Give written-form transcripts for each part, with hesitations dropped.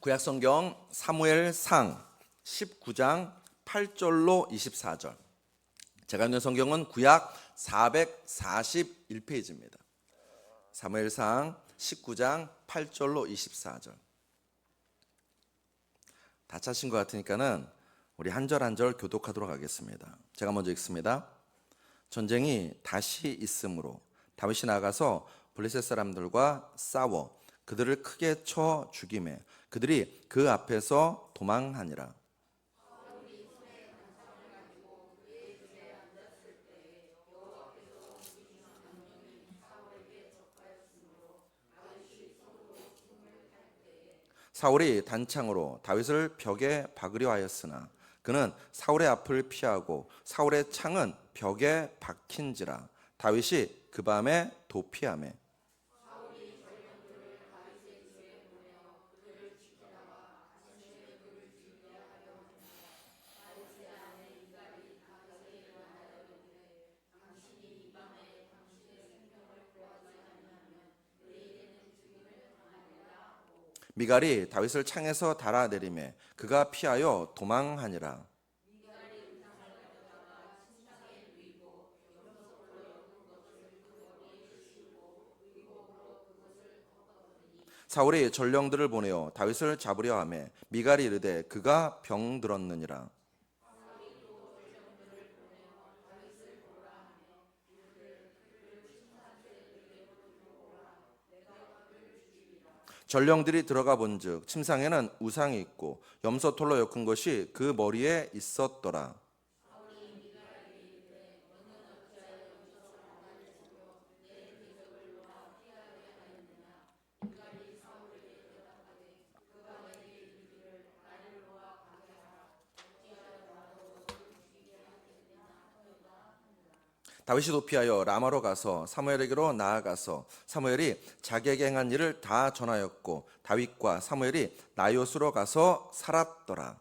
구약성경 사무엘상 19장 8절로 24절. 제가 읽는 성경은 구약 441페이지입니다. 사무엘상 19장 8절로 24절. 다 찾으신 것 같으니까는 우리 한 절 한 절 교독하도록 하겠습니다. 제가 먼저 읽습니다. 전쟁이 다시 있으므로 다윗이 나가서 블레셋 사람들과 싸워 그들을 크게 쳐 죽이매 그들이 그 앞에서 도망하니라. 사울이 단창으로 다윗을 벽에 박으려 하였으나 그는 사울의 앞을 피하고 사울의 창은 벽에 박힌지라. 다윗이 그 밤에 도피하매 미갈이 다윗을 창에서 달아내리매 그가 피하여 도망하니라. 사울이 전령들을 보내어 다윗을 잡으려 하매 미갈이 이르되 그가 병들었느니라. 전령들이 들어가 본즉 침상에는 우상이 있고 염소털로 엮은 것이 그 머리에 있었더라. 다윗이 도피하여 라마로 가서 사무엘에게로 나아가서 사무엘이 자기에게 행한 일을 다 전하였고 다윗과 사무엘이 나요스로 가서 살았더라.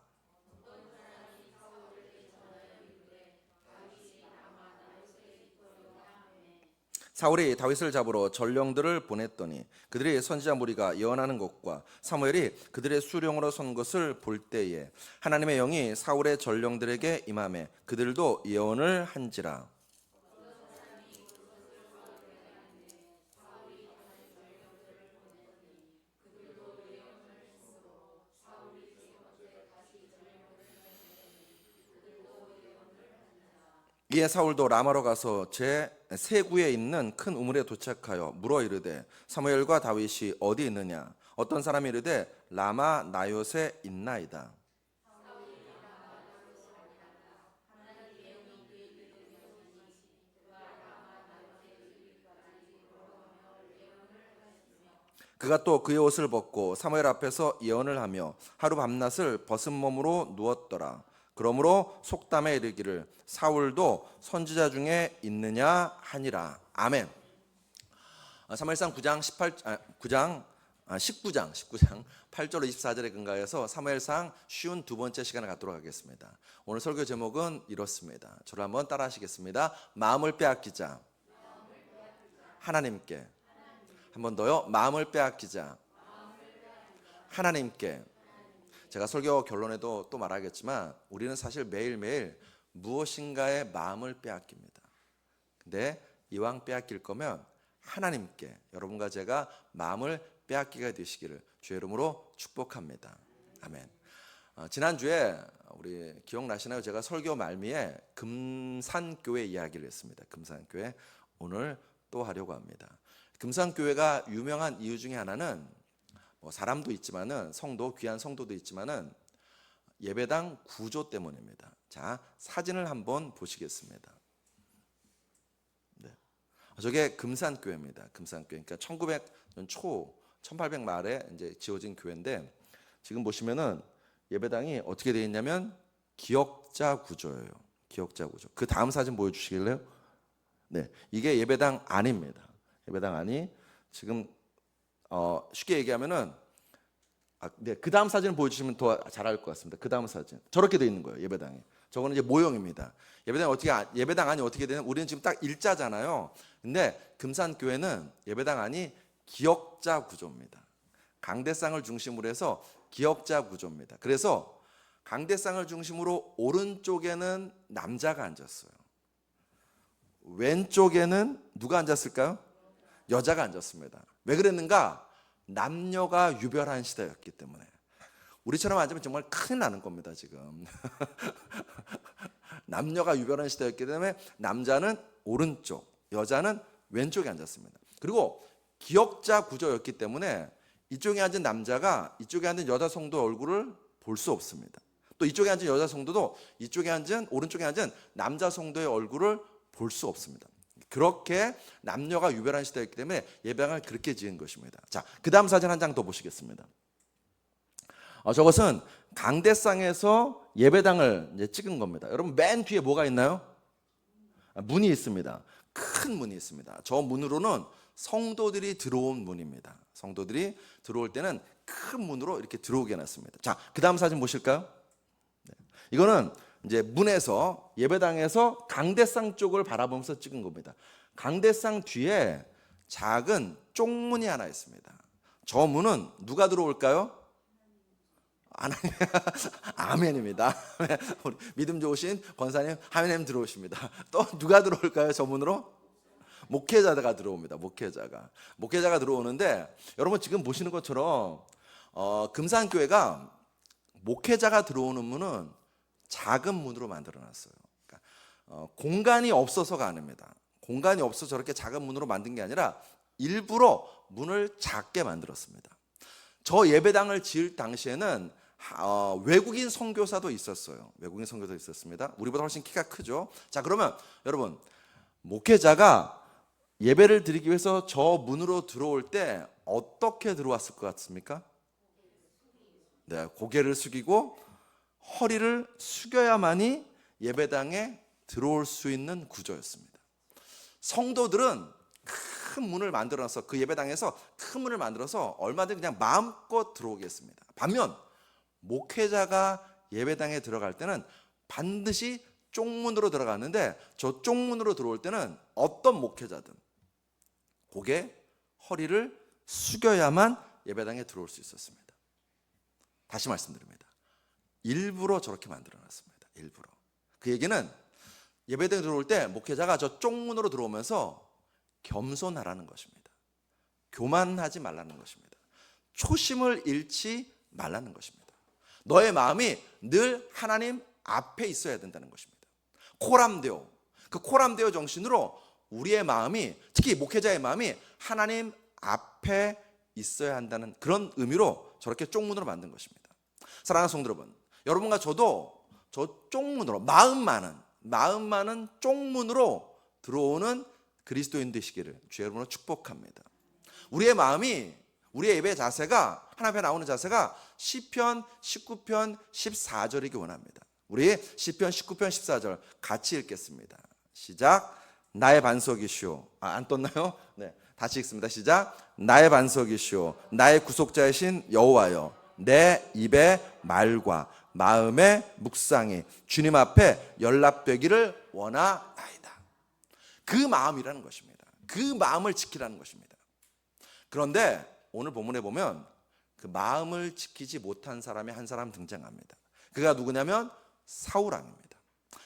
사울이 다윗을 잡으러 전령들을 보냈더니 그들이 선지자 무리가 예언하는 것과 사무엘이 그들의 수령으로 선 것을 볼 때에 하나님의 영이 사울의 전령들에게 임하매 그들도 예언을 한지라. 이에 사울도 라마로 가서 제 세구에 있는 큰 우물에 도착하여 물어 이르되 사무엘과 다윗이 어디 있느냐? 어떤 사람이 이르되 라마 나요새 있나이다. 그가 또 그의 옷을 벗고 사무엘 앞에서 예언을 하며 하루 밤낮을 벗은 몸으로 누웠더라. 그러므로 속담에 이르기를 사울도 선지자 중에 있느냐 하니라. 아멘. 사무엘상 19장 8절로 24절에 근거해서 사무엘상 쉬운 두 번째 시간을 갖도록 하겠습니다. 오늘 설교 제목은 이렇습니다. 저를 한번 따라 하시겠습니다. 마음을 빼앗기자 하나님께. 한 번 더요. 마음을 빼앗기자 하나님께. 제가 설교 결론에도 또 말하겠지만 우리는 사실 매일매일 무엇인가의 마음을 빼앗깁니다. 근데 이왕 빼앗길 거면 하나님께 여러분과 제가 마음을 빼앗기게 되시기를 주의 이름으로 축복합니다. 아멘. 지난주에 우리 기억나시나요? 제가 설교 말미에 금산교회 이야기를 했습니다. 금산교회 오늘 또 하려고 합니다. 금산교회가 유명한 이유 중에 하나는 사람도 있지만은 귀한 성도도 있지만은 예배당 구조 때문입니다. 자, 사진을 한번 보시겠습니다. 네. 저게 금산교회입니다. 금산교회. 그러니까 1900년 초, 1800 말에 이제 지어진 교회인데 지금 보시면은 예배당이 어떻게 되어 있냐면 기역자 구조예요. 기역자 구조. 그 다음 사진 보여주시길래요? 네, 이게 예배당 안입니다. 예배당 안이 지금 쉽게 얘기하면은 네, 그 다음 사진을 보여주시면 더 잘할 것 같습니다. 그 다음 사진 저렇게 되어 있는 거예요. 예배당이. 저거는 이제 모형입니다. 예배당 안이 어떻게 되냐? 우리는 지금 딱 일자잖아요. 근데 금산교회는 예배당 안이 기역자 구조입니다. 강대상을 중심으로 해서 기역자 구조입니다. 그래서 강대상을 중심으로 오른쪽에는 남자가 앉았어요. 왼쪽에는 누가 앉았을까요? 여자가 앉았습니다. 왜 그랬는가? 남녀가 유별한 시대였기 때문에. 우리처럼 앉으면 정말 큰일 나는 겁니다, 지금. 남녀가 유별한 시대였기 때문에 남자는 오른쪽, 여자는 왼쪽에 앉았습니다. 그리고 기역자 구조였기 때문에 이쪽에 앉은 남자가 이쪽에 앉은 여자 성도 얼굴을 볼 수 없습니다. 또 이쪽에 앉은 여자 성도도 이쪽에 앉은 오른쪽에 앉은 남자 성도의 얼굴을 볼 수 없습니다. 그렇게 남녀가 유별한 시대였기 때문에 예배당을 그렇게 지은 것입니다. 자, 그 다음 사진 한 장 더 보시겠습니다. 저것은 강대상에서 예배당을 이제 찍은 겁니다. 여러분 맨 뒤에 뭐가 있나요? 문이 있습니다. 큰 문이 있습니다. 저 문으로는 성도들이 들어온 문입니다. 성도들이 들어올 때는 큰 문으로 이렇게 들어오게 해놨습니다. 자, 그 다음 사진 보실까요? 네. 이거는 이제 문에서 예배당에서 강대상 쪽을 바라보면서 찍은 겁니다. 강대상 뒤에 작은 쪽문이 하나 있습니다. 저 문은 누가 들어올까요? 아멘입니다. 우리 믿음 좋으신 권사님 하나님 들어오십니다. 또 누가 들어올까요? 저 문으로? 목회자가 들어옵니다. 목회자가 들어오는데 여러분 지금 보시는 것처럼 금산교회가 목회자가 들어오는 문은 작은 문으로 만들어놨어요. 그러니까 공간이 없어서가 아닙니다. 공간이 없어서 저렇게 작은 문으로 만든 게 아니라 일부러 문을 작게 만들었습니다. 저 예배당을 지을 당시에는 외국인 선교사도 있었어요. 외국인 선교사도 있었습니다. 우리보다 훨씬 키가 크죠. 자, 그러면 여러분 목회자가 예배를 드리기 위해서 저 문으로 들어올 때 어떻게 들어왔을 것 같습니까? 네, 고개를 숙이고 허리를 숙여야만이 예배당에 들어올 수 있는 구조였습니다. 성도들은 큰 문을 만들어서 그 예배당에서 큰 문을 만들어서 얼마든지 그냥 마음껏 들어오겠습니다. 반면 목회자가 예배당에 들어갈 때는 반드시 쪽문으로 들어갔는데 저 쪽문으로 들어올 때는 어떤 목회자든 고개, 허리를 숙여야만 예배당에 들어올 수 있었습니다. 다시 말씀드립니다. 일부러 저렇게 만들어놨습니다. 일부러. 그 얘기는 예배당에 들어올 때 목회자가 저 쪽문으로 들어오면서 겸손하라는 것입니다. 교만하지 말라는 것입니다. 초심을 잃지 말라는 것입니다. 너의 마음이 늘 하나님 앞에 있어야 된다는 것입니다. 코람데오, 그 코람데오 정신으로 우리의 마음이, 특히 목회자의 마음이 하나님 앞에 있어야 한다는 그런 의미로 저렇게 쪽문으로 만든 것입니다. 사랑하는 성도 여러분, 여러분과 저도 저 쪽문으로 마음 많은 쪽문으로 들어오는 그리스도인 되시기를 주의 이름으로 축복합니다. 우리의 마음이, 우리의 예배 자세가, 하나님 앞에 나오는 자세가 시편 19편 14절이기 원합니다. 우리 시편 19편 14절 같이 읽겠습니다. 시작. 나의 반석이시오. 안 떴나요? 네, 다시 읽습니다. 시작. 나의 반석이시오, 나의 구속자이신 여호와여, 내 입의 말과 마음의 묵상이 주님 앞에 연락되기를 원하나이다. 그 마음이라는 것입니다. 그 마음을 지키라는 것입니다. 그런데 오늘 본문에 보면 그 마음을 지키지 못한 사람이 한 사람 등장합니다. 그가 누구냐면 사울왕입니다.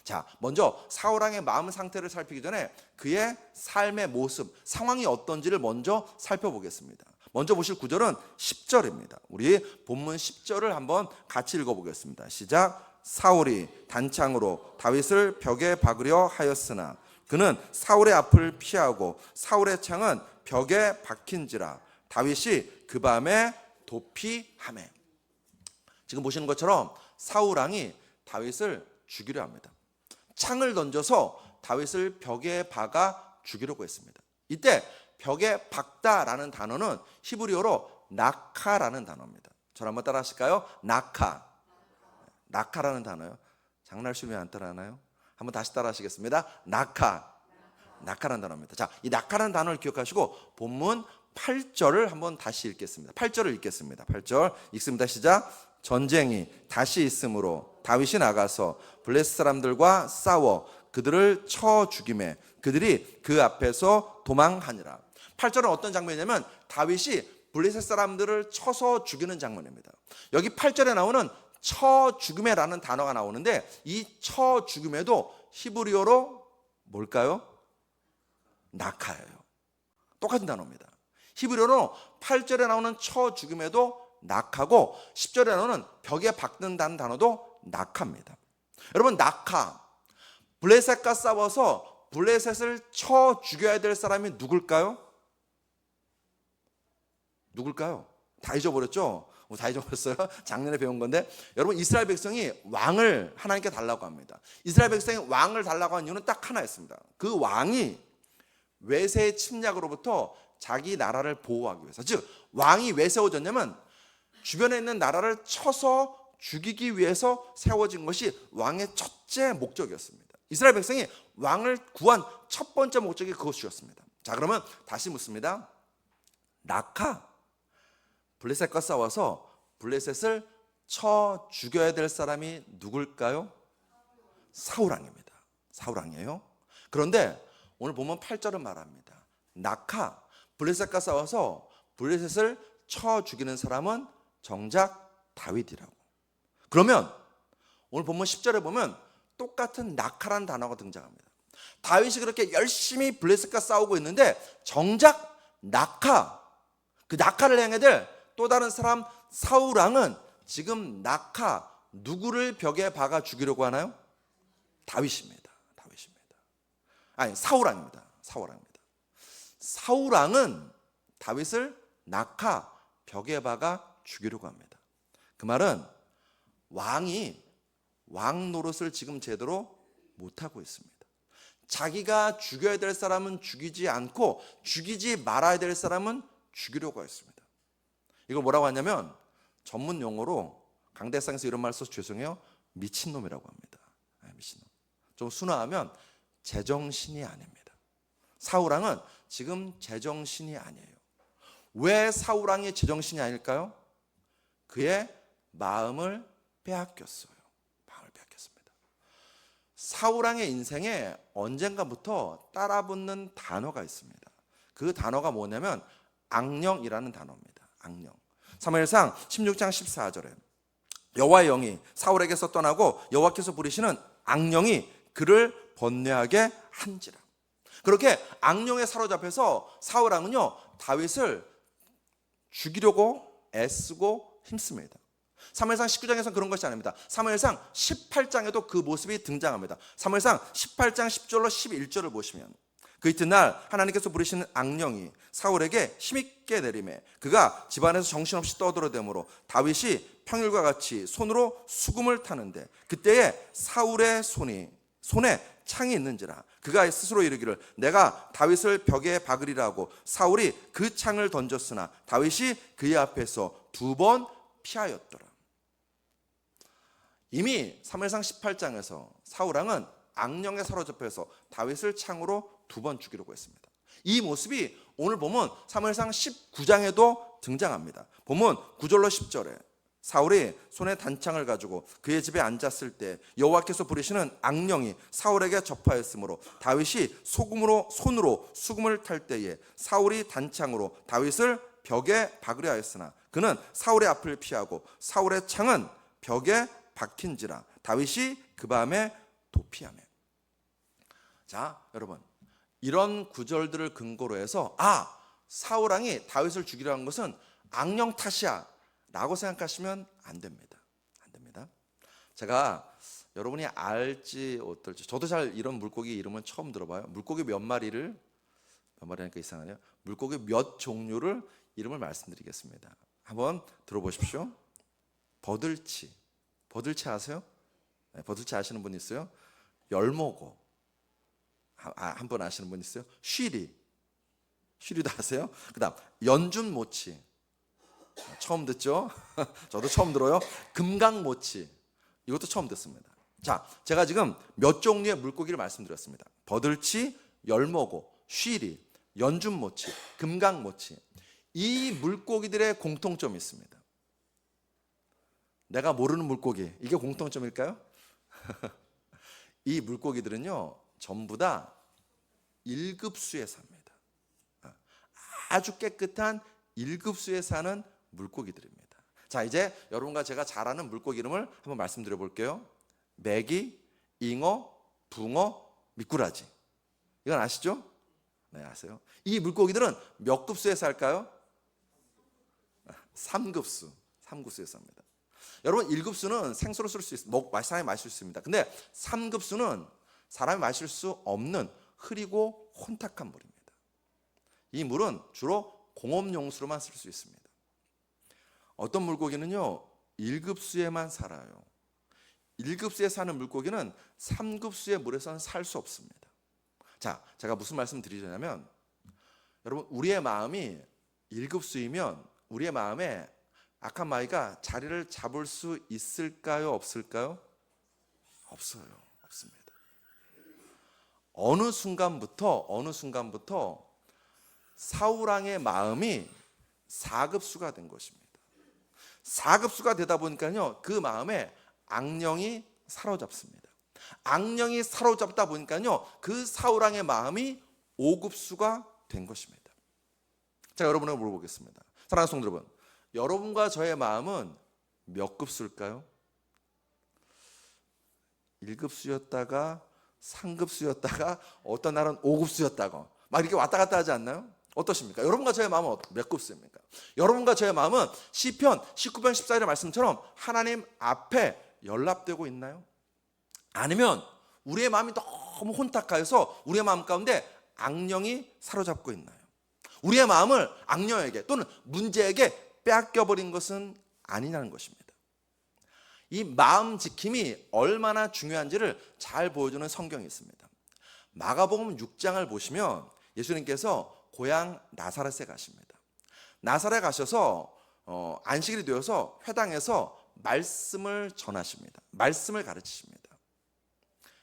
자, 먼저 사울왕의 마음 상태를 살피기 전에 그의 삶의 모습, 상황이 어떤지를 먼저 살펴보겠습니다. 먼저 보실 구절은 10절입니다. 우리 본문 10절을 한번 같이 읽어보겠습니다. 시작. 사울이 단창으로 다윗을 벽에 박으려 하였으나 그는 사울의 앞을 피하고 사울의 창은 벽에 박힌지라 다윗이 그 밤에 도피하매. 지금 보시는 것처럼 사울왕이 다윗을 죽이려 합니다. 창을 던져서 다윗을 벽에 박아 죽이려고 했습니다. 이때 벽에 박다라는 단어는 히브리어로 낙하라는 단어입니다. 저를 한번 따라 하실까요? 낙하라는 단어요. 장날씨면 안 따라하나요? 한번 다시 따라 하시겠습니다. 낙하라는 단어입니다. 자, 이 낙하라는 단어를 기억하시고 본문 8절을 한번 다시 읽겠습니다. 8절을 읽겠습니다. 8절 읽습니다. 시작. 전쟁이 다시 있으므로 다윗이 나가서 블레셋 사람들과 싸워 그들을 쳐 죽이매 그들이 그 앞에서 도망하니라. 8절은 어떤 장면이냐면 다윗이 블레셋 사람들을 쳐서 죽이는 장면입니다. 여기 8절에 나오는 쳐 죽음에라는 단어가 나오는데 이 쳐 죽음에도 히브리어로 뭘까요? 낙하예요. 똑같은 단어입니다. 히브리어로 8절에 나오는 쳐 죽음에도 낙하고 10절에 나오는 벽에 박는다는 단어도 낙하입니다. 여러분, 낙하, 블레셋과 싸워서 블레셋을 쳐 죽여야 될 사람이 누굴까요? 누굴까요? 다 잊어버렸죠? 다 잊어버렸어요? 작년에 배운 건데, 여러분, 이스라엘 백성이 왕을 하나님께 달라고 합니다. 이스라엘 백성이 왕을 달라고 한 이유는 딱 하나였습니다. 그 왕이 외세의 침략으로부터 자기 나라를 보호하기 위해서, 즉 왕이 왜 세워졌냐면 주변에 있는 나라를 쳐서 죽이기 위해서 세워진 것이 왕의 첫째 목적이었습니다. 이스라엘 백성이 왕을 구한 첫 번째 목적이 그것이었습니다. 자, 그러면 다시 묻습니다. 낙하, 블레셋과 싸워서 블레셋을 쳐 죽여야 될 사람이 누굴까요? 사울왕입니다. 사울왕이에요. 그런데 오늘 보면 8절은 말합니다. 낙하, 블레셋과 싸워서 블레셋을 쳐 죽이는 사람은 정작 다윗이라고. 그러면 오늘 본문 10절에 보면 똑같은 낙하라는 단어가 등장합니다. 다윗이 그렇게 열심히 블레셋과 싸우고 있는데 정작 낙하, 그 낙하를 향해 될 또 다른 사람 사울왕은 지금 낙하, 누구를 벽에 박아 죽이려고 하나요? 다윗입니다. 다윗입니다. 아니, 사울왕입니다. 사울왕입니다. 사울왕은 다윗을 낙하, 벽에 박아 죽이려고 합니다. 그 말은 왕이 왕 노릇을 지금 제대로 못하고 있습니다. 자기가 죽여야 될 사람은 죽이지 않고 죽이지 말아야 될 사람은 죽이려고 했습니다. 이걸 뭐라고 하냐면 전문 용어로 강대상에서 이런 말 써서 죄송해요. 미친놈이라고 합니다. 미친놈. 좀 순화하면 제정신이 아닙니다. 사울왕은 지금 제정신이 아니에요. 왜 사울왕이 제정신이 아닐까요? 그의 마음을 빼앗겼어요. 마음을 빼앗겼습니다. 사울왕의 인생에 언젠가부터 따라붙는 단어가 있습니다. 그 단어가 뭐냐면 악령이라는 단어입니다. 악령. 사무엘상 16장 14절에 여호와의 영이 사울에게서 떠나고 여호와께서 부리시는 악령이 그를 번뇌하게 한지라. 그렇게 악령에 사로잡혀서 사울왕은요 다윗을 죽이려고 애쓰고 힘씁니다. 사무엘상 19장에서는 그런 것이 아닙니다. 사무엘상 18장에도 그 모습이 등장합니다. 사무엘상 18장 10절로 11절을 보시면 그 이튿날 하나님께서 부르시는 악령이 사울에게 힘있게 내림에 그가 집안에서 정신없이 떠들어대므로 다윗이 평일과 같이 손으로 수금을 타는데 그때에 사울의 손에 창이 있는지라 그가 스스로 이르기를 내가 다윗을 벽에 박으리라고 사울이 그 창을 던졌으나 다윗이 그의 앞에서 2번 피하였더라. 이미 사무엘상 18장에서 사울왕은 악령에 사로잡혀서 다윗을 창으로 2번 죽이려고 했습니다. 이 모습이 오늘 보면 사무엘상 19장에도 등장합니다. 보면 9절로 10절에 사울이 손에 단창을 가지고 그의 집에 앉았을 때 여호와께서 부르시는 악령이 사울에게 접하였으므로 다윗이 손으로 수금을 탈 때에 사울이 단창으로 다윗을 벽에 박으려 하였으나 그는 사울의 앞을 피하고 사울의 창은 벽에 박힌지라 다윗이 그 밤에 도피하며. 자, 여러분, 이런 구절들을 근거로 해서 사울왕이 다윗을 죽이려 한 것은 악령 탓이야 라고 생각하시면 안 됩니다. 안 됩니다. 제가 여러분이 알지 어떨지 저도 잘 이런 물고기 이름은 처음 들어봐요. 물고기 몇 마리니까 이상하네요. 물고기 몇 종류를 이름을 말씀드리겠습니다. 한번 들어보십시오. 버들치 아세요? 네, 버들치 아시는 분 있어요? 열모고 한 분 아시는 분 있어요? 쉬리도 아세요? 그 다음 연준모치 처음 듣죠? 저도 처음 들어요. 금강모치 이것도 처음 듣습니다. 자, 제가 지금 몇 종류의 물고기를 말씀드렸습니다. 버들치, 열모고, 쉬리, 연준모치, 금강모치. 이 물고기들의 공통점이 있습니다. 내가 모르는 물고기, 이게 공통점일까요? 이 물고기들은요 전부 다 1급수에 삽니다. 아주 깨끗한 일급수에 사는 물고기들입니다. 자, 이제 여러분과 제가 잘 아는 물고기 이름을 한번 말씀드려 볼게요. 메기, 잉어, 붕어, 미꾸라지. 이건 아시죠? 네, 아세요? 이 물고기들은 몇 급수에 살까요? 3급수. 3급수에 삽니다. 여러분, 1급수는 생수로 쓸 수 있습니다. 사람이 마실 수 있습니다. 근데 3급수는 사람이 마실 수 없는 흐리고 혼탁한 물입니다. 이 물은 주로 공업용수로만 쓸 수 있습니다. 어떤 물고기는요, 1급수에만 살아요. 1급수에 사는 물고기는 3급수의 물에서는 살 수 없습니다. 자, 제가 무슨 말씀 드리냐면, 여러분, 우리의 마음이 1급수이면 우리의 마음에 악한 마귀가 자리를 잡을 수 있을까요? 없을까요? 없어요. 없습니다. 어느 순간부터 사울왕의 마음이 4급수가 된 것입니다. 4급수가 되다 보니까요, 그 마음에 악령이 사로잡습니다. 악령이 사로잡다 보니까요, 그 사울왕의 마음이 5급수가 된 것입니다. 자, 여러분을 물어보겠습니다. 사랑하는 성도 여러분, 여러분과 저의 마음은 몇 급수일까요? 1급수였다가 3급수였다가 어떤 날은 5급수였다가 막 이렇게 왔다 갔다 하지 않나요? 어떠십니까? 여러분과 저의 마음은 몇 급수입니까? 여러분과 저의 마음은 시편 19편 14절의 말씀처럼 하나님 앞에 연락되고 있나요? 아니면 우리의 마음이 너무 혼탁하여서 우리의 마음 가운데 악령이 사로잡고 있나요? 우리의 마음을 악령에게 또는 문제에게 빼앗겨버린 것은 아니냐는 것입니다. 이 마음 지킴이 얼마나 중요한지를 잘 보여주는 성경이 있습니다. 마가복음 6장을 보시면 예수님께서 고향 나사렛에 가십니다. 나사렛에 가셔서 안식일이 되어서 회당에서 말씀을 전하십니다. 말씀을 가르치십니다.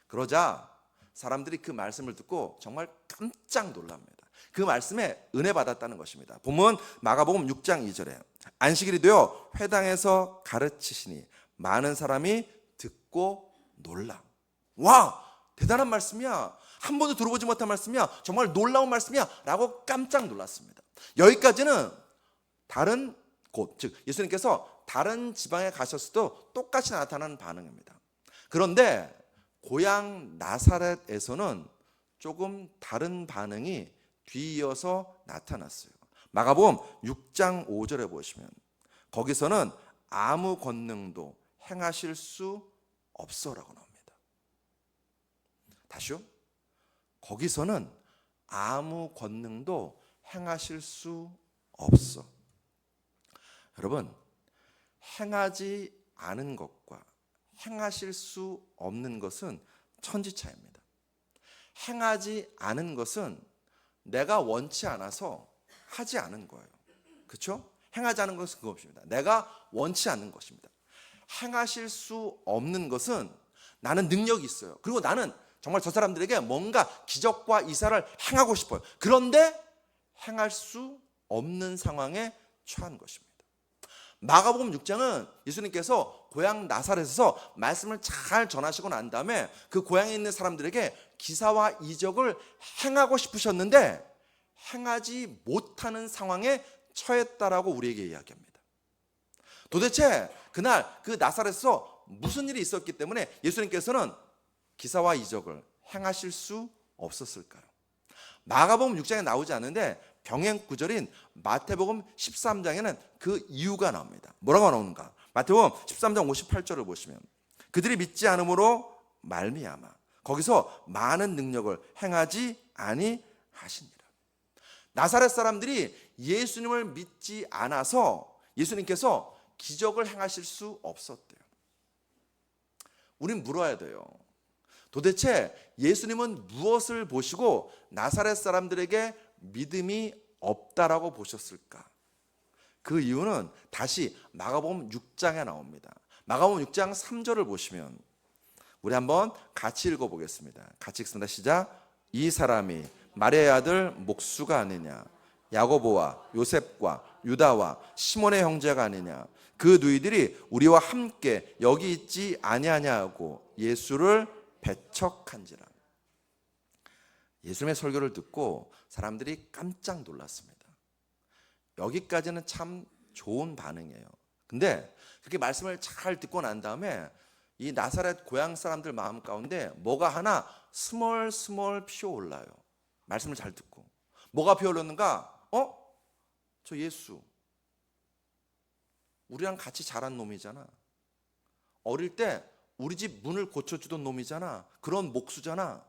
그러자 사람들이 그 말씀을 듣고 정말 깜짝 놀랍니다. 그 말씀에 은혜 받았다는 것입니다. 보면 마가복음 6장 2절에 안식일이 되어 회당에서 가르치시니 많은 사람이 듣고 놀라. 와, 대단한 말씀이야. 한 번도 들어보지 못한 말씀이야. 정말 놀라운 말씀이야 라고 깜짝 놀랐습니다. 여기까지는 다른 곳, 즉 예수님께서 다른 지방에 가셨어도 똑같이 나타나는 반응입니다. 그런데 고향 나사렛에서는 조금 다른 반응이 뒤이어서 나타났어요. 마가복음 6장 5절에 보시면 거기서는 아무 권능도 행하실 수 없어라고 나옵니다. 다시요. 거기서는 아무 권능도 행하실 수 없어. 여러분, 행하지 않은 것과 행하실 수 없는 것은 천지차이입니다. 행하지 않은 것은 내가 원치 않아서 하지 않은 거예요. 그렇죠? 행하지 않은 것은 그것입니다. 내가 원치 않는 것입니다. 행하실 수 없는 것은 나는 능력이 있어요. 그리고 나는 정말 저 사람들에게 뭔가 기적과 이사를 행하고 싶어요. 그런데 행할 수 없는 상황에 처한 것입니다. 마가복음 6장은 예수님께서 고향 나사렛에서 말씀을 잘 전하시고 난 다음에 그 고향에 있는 사람들에게 기사와 이적을 행하고 싶으셨는데 행하지 못하는 상황에 처했다라고 우리에게 이야기합니다. 도대체 그날 그 나사렛에서 무슨 일이 있었기 때문에 예수님께서는 기사와 이적을 행하실 수 없었을까요? 마가복음 6장에 나오지 않는데 병행 구절인 마태복음 13장에는 그 이유가 나옵니다. 뭐라고 나오는가? 마태복음 13장 58절을 보시면 그들이 믿지 않음으로 말미암아 거기서 많은 능력을 행하지 아니하시니라. 나사렛 사람들이 예수님을 믿지 않아서 예수님께서 기적을 행하실 수 없었대요. 우린 물어야 돼요. 도대체 예수님은 무엇을 보시고 나사렛 사람들에게 믿음이 없다라고 보셨을까? 그 이유는 다시 마가복음 6장에 나옵니다. 마가복음 6장 3절을 보시면 우리 한번 같이 읽어보겠습니다. 같이 읽습니다. 시작. 이 사람이 마리아의 아들 목수가 아니냐, 야고보와 요셉과 유다와 시몬의 형제가 아니냐, 그 누이들이 우리와 함께 여기 있지 아니하냐고 예수를 배척한지라. 예수님의 설교를 듣고 사람들이 깜짝 놀랐습니다. 여기까지는 참 좋은 반응이에요. 근데 그렇게 말씀을 잘 듣고 난 다음에 이 나사렛 고향 사람들 마음 가운데 뭐가 하나 스멀스멀 피어올라요. 말씀을 잘 듣고. 뭐가 피어올랐는가? 저 예수. 우리랑 같이 자란 놈이잖아. 어릴 때 우리 집 문을 고쳐주던 놈이잖아. 그런 목수잖아.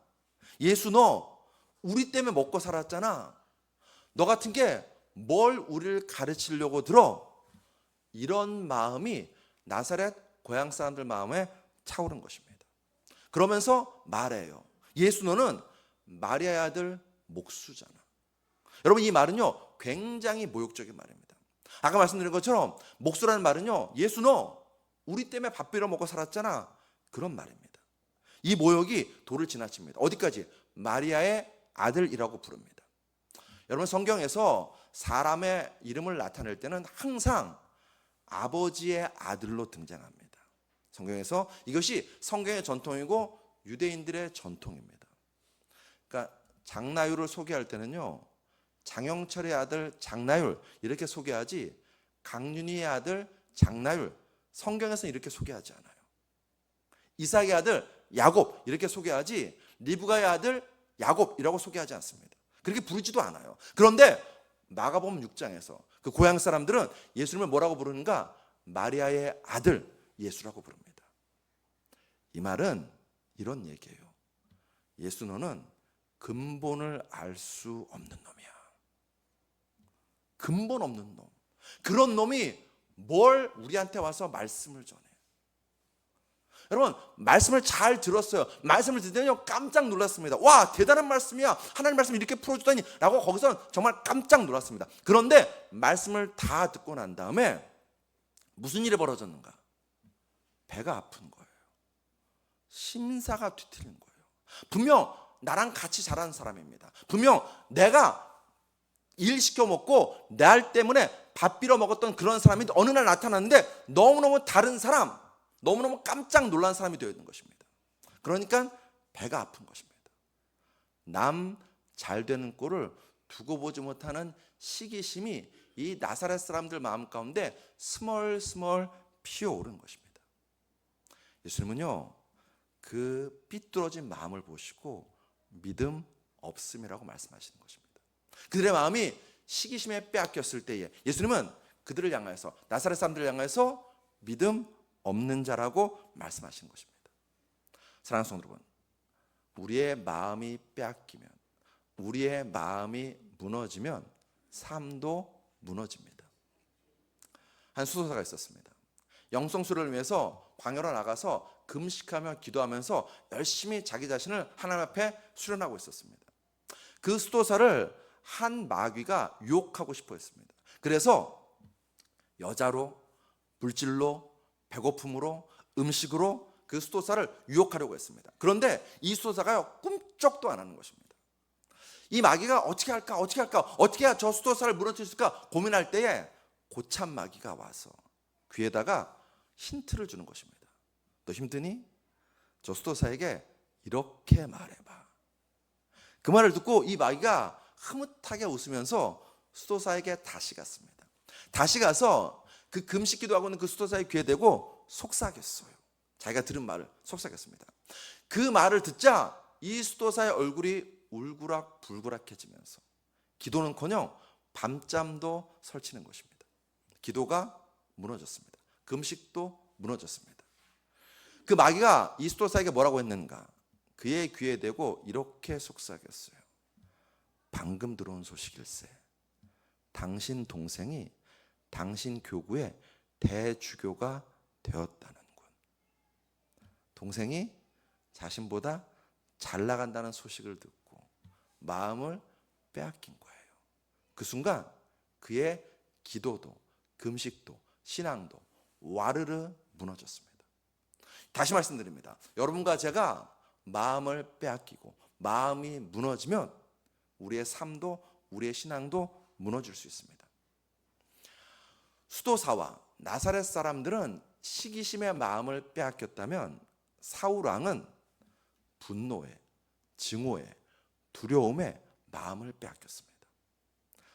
예수 너 우리 때문에 먹고 살았잖아. 너 같은 게 뭘 우리를 가르치려고 들어? 이런 마음이 나사렛 고향 사람들 마음에 차오른 것입니다. 그러면서 말해요. 예수 너는 마리아의 아들 목수잖아. 여러분 이 말은요 굉장히 모욕적인 말입니다. 아까 말씀드린 것처럼 목수라는 말은요 예수 너 우리 때문에 밥 빌어 먹고 살았잖아. 그런 말입니다. 이 모욕이 도를 지나칩니다. 어디까지? 마리아의 아들이라고 부릅니다. 여러분 성경에서 사람의 이름을 나타낼 때는 항상 아버지의 아들로 등장합니다. 성경에서 이것이 성경의 전통이고 유대인들의 전통입니다. 그러니까 장나율을 소개할 때는요 장영철의 아들 장나율 이렇게 소개하지 강윤희의 아들 장나율 성경에서는 이렇게 소개하지 않아요. 이삭의 아들 야곱 이렇게 소개하지 리브가의 아들 야곱이라고 소개하지 않습니다. 그렇게 부르지도 않아요. 그런데 마가복음 6장에서 그 고향 사람들은 예수님을 뭐라고 부르는가? 마리아의 아들 예수라고 부릅니다. 이 말은 이런 얘기예요. 예수 너는 근본을 알 수 없는 놈이야. 근본 없는 놈. 그런 놈이 뭘 우리한테 와서 말씀을 전해. 여러분 말씀을 잘 들었어요. 말씀을 듣더니 깜짝 놀랐습니다. 와 대단한 말씀이야. 하나님 말씀 이렇게 풀어주다니 라고 거기서는 정말 깜짝 놀랐습니다. 그런데 말씀을 다 듣고 난 다음에 무슨 일이 벌어졌는가? 배가 아픈 거예요. 심사가 뒤틀린 거예요. 분명 나랑 같이 자란 사람입니다. 분명 내가 일 시켜 먹고 날 때문에 밥 빌어 먹었던 그런 사람이 어느 날 나타났는데 너무너무 다른 사람, 너무너무 깜짝 놀란 사람이 되어 있는 것입니다. 그러니까 배가 아픈 것입니다. 남 잘 되는 꼴을 두고 보지 못하는 시기심이 이 나사렛 사람들 마음 가운데 스멀스멀 피어오른 것입니다. 예수님은요 그 삐뚤어진 마음을 보시고 믿음 없음이라고 말씀하시는 것입니다. 그들의 마음이 시기심에 빼앗겼을 때에 예수님은 그들을 향하여서 나사렛 사람들을 향하여서 믿음 없는 자라고 말씀하시는 것입니다. 사랑하는 성도 여러분, 우리의 마음이 빼앗기면, 우리의 마음이 무너지면 삶도 무너집니다. 한 수도사가 있었습니다. 영성수를 위해서 광야로 나가서 금식하며 기도하면서 열심히 자기 자신을 하나님 앞에 수련하고 있었습니다. 그 수도사를 한 마귀가 유혹하고 싶어 했습니다. 그래서 여자로, 물질로, 배고픔으로, 음식으로 그 수도사를 유혹하려고 했습니다. 그런데 이 수도사가 꿈쩍도 안 하는 것입니다. 이 마귀가 어떻게 할까, 어떻게 해야 저 수도사를 무너뜨릴 수 있을까 고민할 때에 고참 마귀가 와서 귀에다가 힌트를 주는 것입니다. 너 힘드니? 저 수도사에게 이렇게 말해봐. 그 말을 듣고 이 마귀가 흐뭇하게 웃으면서 수도사에게 다시 갔습니다. 다시 가서 그 금식 기도하고 있는 그 수도사의 귀에 대고 속삭였어요. 자기가 들은 말을 속삭였습니다. 그 말을 듣자 이 수도사의 얼굴이 울그락불그락해지면서 기도는커녕 밤잠도 설치는 것입니다. 기도가 무너졌습니다. 금식도 무너졌습니다. 그 마귀가 이 수도사에게 뭐라고 했는가? 그의 귀에 대고 이렇게 속삭였어요. 방금 들어온 소식일세. 당신 동생이 당신 교구의 대주교가 되었다는군. 동생이 자신보다 잘 나간다는 소식을 듣고 마음을 빼앗긴 거예요. 그 순간 그의 기도도 금식도 신앙도 와르르 무너졌습니다. 다시 말씀드립니다. 여러분과 제가 마음을 빼앗기고 마음이 무너지면 우리의 삶도 우리의 신앙도 무너질 수 있습니다. 수도사와 나사렛 사람들은 시기심의 마음을 빼앗겼다면 사울왕은 분노에, 증오에, 두려움에 마음을 빼앗겼습니다.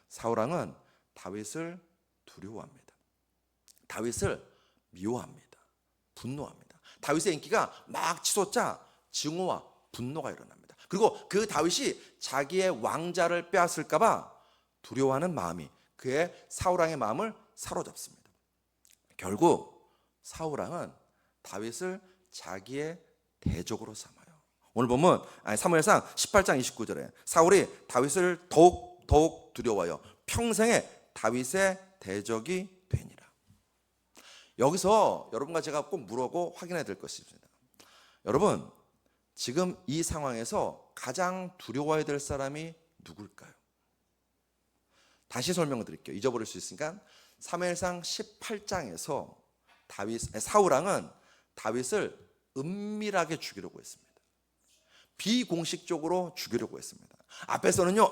사울왕은 다윗을 두려워합니다. 다윗을 미워합니다. 분노합니다. 다윗의 인기가 막 치솟자 증오와 분노가 일어납니다. 그리고 그 다윗이 자기의 왕자를 빼앗을까 봐 두려워하는 마음이 그의 사울왕의 마음을 사로잡습니다. 결국 사울왕은 다윗을 자기의 대적으로 삼아요. 오늘 보면 사무엘상 18장 29절에 사울이 다윗을 더욱 두려워하여 평생에 다윗의 대적이 되니라. 여기서 여러분과 제가 꼭 물어보고 확인해야 될 것이 있습니다. 여러분, 지금 이 상황에서 가장 두려워해야 될 사람이 누굴까요? 다시 설명을 드릴게요. 잊어버릴 수 있으니까. 사무엘상 18장에서 사울왕은 다윗을 은밀하게 죽이려고 했습니다. 비공식적으로 죽이려고 했습니다. 앞에서는요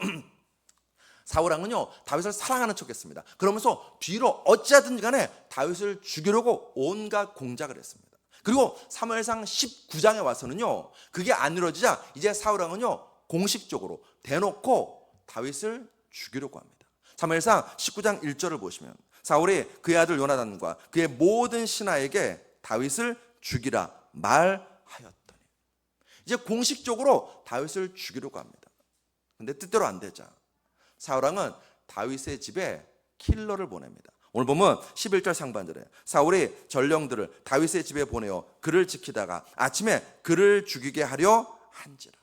사울왕은요 다윗을 사랑하는 척했습니다. 그러면서 뒤로 어찌하든지 간에 다윗을 죽이려고 온갖 공작을 했습니다. 그리고 사무엘상 19장에 와서는요 그게 안 이루어지자 이제 사울왕은요 공식적으로 대놓고 다윗을 죽이려고 합니다. 사무엘상 19장 1절을 보시면 사울이 그의 아들 요나단과 그의 모든 신하에게 다윗을 죽이라 말하였더니, 이제 공식적으로 다윗을 죽이려고 합니다. 근데 뜻대로 안 되자 사울왕은 다윗의 집에 킬러를 보냅니다. 오늘 보면 11절 상반절에 사울이 전령들을 다윗의 집에 보내어 그를 지키다가 아침에 그를 죽이게 하려 한지라.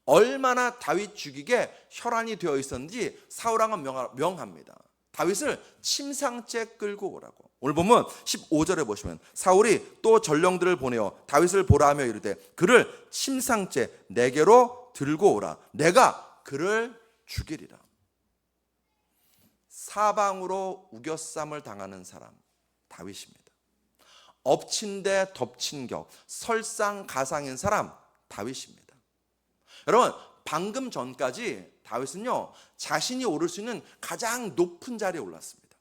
얼마나 다윗 죽이게 혈안이 되어 있었는지 사울왕은 명합니다. 다윗을 침상째 끌고 오라고. 오늘 보면 15절에 보시면 사울이 또 전령들을 보내어 다윗을 보라 하며 이르되 그를 침상째 내게로 들고 오라. 내가 그를 죽이리라. 사방으로 우겨쌈을 당하는 사람 다윗입니다. 엎친 데 덮친 격, 설상가상인 사람 다윗입니다. 여러분, 방금 전까지 다윗은요 자신이 오를 수 있는 가장 높은 자리에 올랐습니다.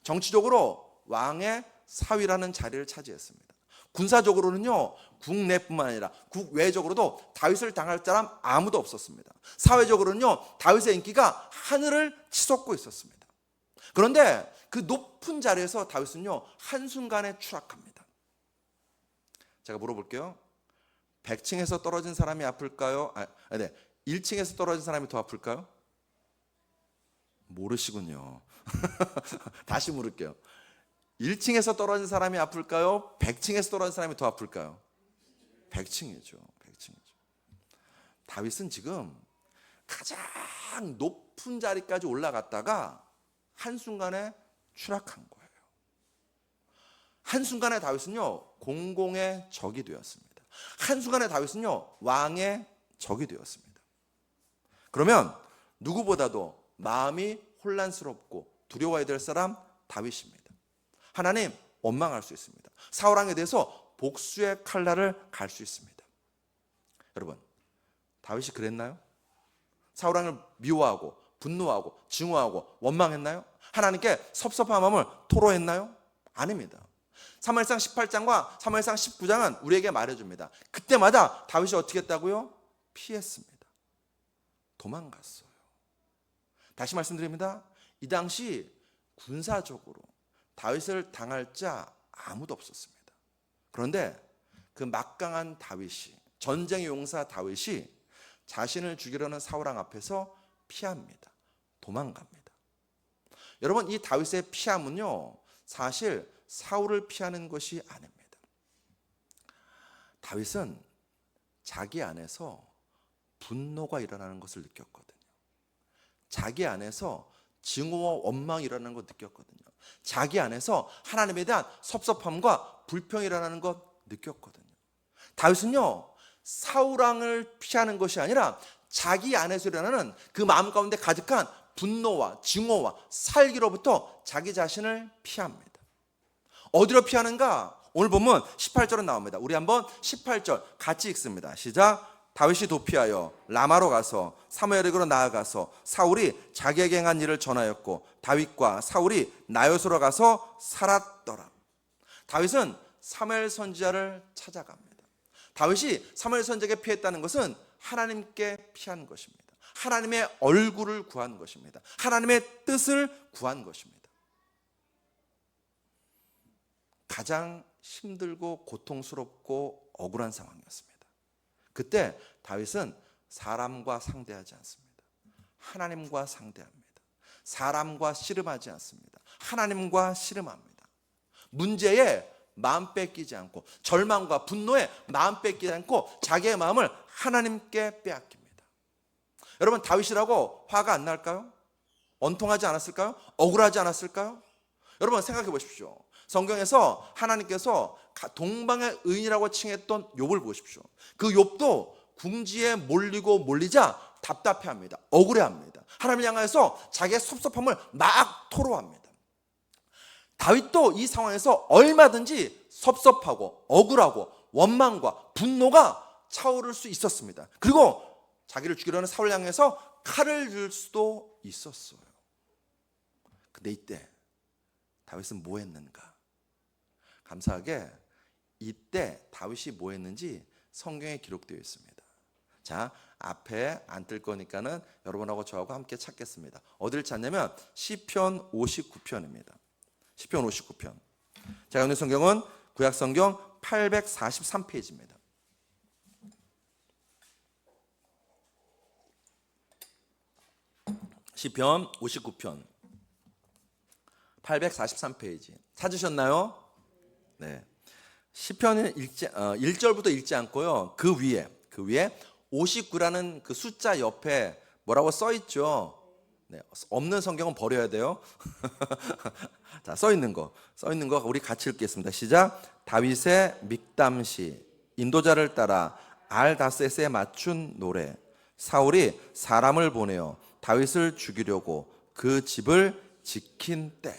정치적으로 왕의 사위라는 자리를 차지했습니다. 군사적으로는요 국내뿐만 아니라 국외적으로도 다윗을 당할 사람 아무도 없었습니다. 사회적으로는요 다윗의 인기가 하늘을 치솟고 있었습니다. 그런데 그 높은 자리에서 다윗은요 한순간에 추락합니다. 제가 물어볼게요. 100층에서 떨어진 사람이 아플까요? 1층에서 떨어진 사람이 더 아플까요? 모르시군요. 다시 물을게요. 1층에서 떨어진 사람이 아플까요? 100층에서 떨어진 사람이 더 아플까요? 100층이죠. 100층이죠. 다윗은 지금 가장 높은 자리까지 올라갔다가 한순간에 추락한 거예요. 한순간에 다윗은요 공공의 적이 되었습니다. 한순간에 다윗은요 왕의 적이 되었습니다. 그러면 누구보다도 마음이 혼란스럽고 두려워해야 될 사람 다윗입니다. 하나님 원망할 수 있습니다. 사울왕에 대해서 복수의 칼날을 갈 수 있습니다. 여러분, 다윗이 그랬나요? 사울왕을 미워하고 분노하고 증오하고 원망했나요? 하나님께 섭섭한 마음을 토로했나요? 아닙니다. 사무엘상 18장과 사무엘상 19장은 우리에게 말해줍니다. 그때마다 다윗이 어떻게 했다고요? 피했습니다. 도망갔어요. 다시 말씀드립니다. 이 당시 군사적으로 다윗을 당할 자 아무도 없었습니다. 그런데 그 막강한 다윗이, 전쟁의 용사 다윗이 자신을 죽이려는 사울왕 앞에서 피합니다. 도망갑니다. 여러분, 이 다윗의 피함은요 사실 사울을 피하는 것이 아닙니다. 다윗은 자기 안에서 분노가 일어나는 것을 느꼈거든요. 자기 안에서 증오와 원망이 일어나는 것 느꼈거든요. 자기 안에서 하나님에 대한 섭섭함과 불평이 일어나는 것 느꼈거든요. 다윗은요 사울왕을 피하는 것이 아니라 자기 안에서 일어나는 그 마음 가운데 가득한 분노와 증오와 살기로부터 자기 자신을 피합니다. 어디로 피하는가? 오늘 보면 18절은 나옵니다. 우리 한번 18절 같이 읽습니다. 시작. 다윗이 도피하여 라마로 가서 사무엘에게로 나아가서 사울이 자기에게 행한 일을 전하였고 다윗과 사울이 나요스로 가서 살았더라. 다윗은 사무엘 선지자를 찾아갑니다. 다윗이 사무엘 선지자에게 피했다는 것은 하나님께 피한 것입니다. 하나님의 얼굴을 구한 것입니다. 하나님의 뜻을 구한 것입니다. 가장 힘들고 고통스럽고 억울한 상황이었습니다. 그때 다윗은 사람과 상대하지 않습니다. 하나님과 상대합니다. 사람과 씨름하지 않습니다. 하나님과 씨름합니다. 문제에 마음 뺏기지 않고, 절망과 분노에 마음 뺏기지 않고 자기의 마음을 하나님께 빼앗깁니다. 여러분, 다윗이라고 화가 안 날까요? 원통하지 않았을까요? 억울하지 않았을까요? 여러분 생각해 보십시오. 성경에서 하나님께서 동방의 의인이라고 칭했던 욥을 보십시오. 그 욥도 궁지에 몰리자 답답해합니다. 억울해합니다. 하나님을 향해서 자기의 섭섭함을 막 토로합니다. 다윗도 이 상황에서 얼마든지 섭섭하고 억울하고 원망과 분노가 차오를 수 있었습니다. 그리고 자기를 죽이려는 사울을 향해서 칼을 들 수도 있었어요. 근데 이때 다윗은 뭐 했는가? 감사하게 이때 다윗이 뭐 했는지 성경에 기록되어 있습니다. 자, 앞에 안 뜰 거니까는 여러분하고 저하고 함께 찾겠습니다. 어디를 찾냐면 시편 59편입니다. 시편 59편. 제가 오늘 성경은 구약성경 843페이지입니다. 시편 59편 843페이지 찾으셨나요? 네. 시편은 1절부터 읽지 않고요. 그 위에 59라는 그 숫자 옆에 뭐라고 써 있죠? 네, 없는 성경은 버려야 돼요. 자, 써 있는 거 우리 같이 읽겠습니다. 시작. 다윗의 믹담시, 인도자를 따라 알다셋에 맞춘 노래. 사울이 사람을 보내어 다윗을 죽이려고 그 집을 지킨 때.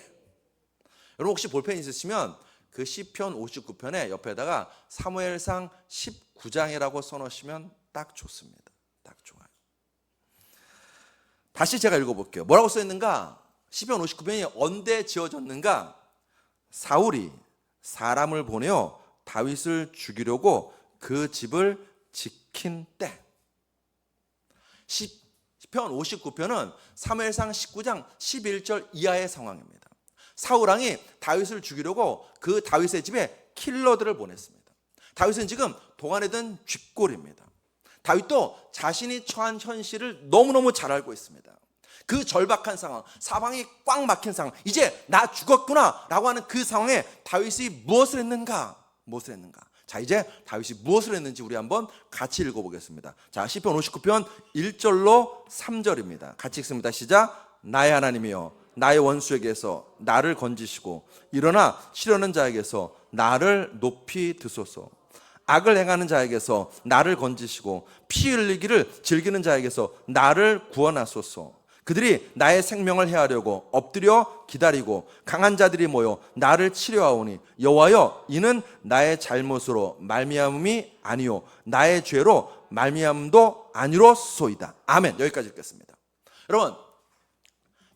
여러분 혹시 볼펜 있으시면 그 시편 59편에 옆에다가 사무엘상 19장이라고 써놓으시면 딱 좋습니다. 딱 좋아요. 다시 제가 읽어볼게요. 뭐라고 써있는가? 시편 59편이 언제 지어졌는가? 사울이 사람을 보내어 다윗을 죽이려고 그 집을 지킨 때. 시편 59편은 사무엘상 19장 11절 이하의 상황입니다. 사울왕이 다윗을 죽이려고 그 다윗의 집에 킬러들을 보냈습니다. 다윗은 지금 동안에 든 쥐꼬리입니다. 다윗도 자신이 처한 현실을 너무너무 잘 알고 있습니다. 그 절박한 상황, 사방이 꽉 막힌 상황, 이제 나 죽었구나 라고 하는 그 상황에 다윗이 무엇을 했는가? 자, 이제 다윗이 무엇을 했는지 우리 한번 같이 읽어보겠습니다. 자, 시편 59편 1절로 3절입니다. 같이 읽습니다. 시작. 나의 하나님이여, 나의 원수에게서 나를 건지시고 일어나 치려는 자에게서 나를 높이 드소서. 악을 행하는 자에게서 나를 건지시고 피 흘리기를 즐기는 자에게서 나를 구원하소서. 그들이 나의 생명을 해하려고 엎드려 기다리고 강한 자들이 모여 나를 치려하오니 여호와여, 이는 나의 잘못으로 말미암음이 아니요 나의 죄로 말미암음도 아니로소이다. 아멘. 여기까지 읽겠습니다. 여러분,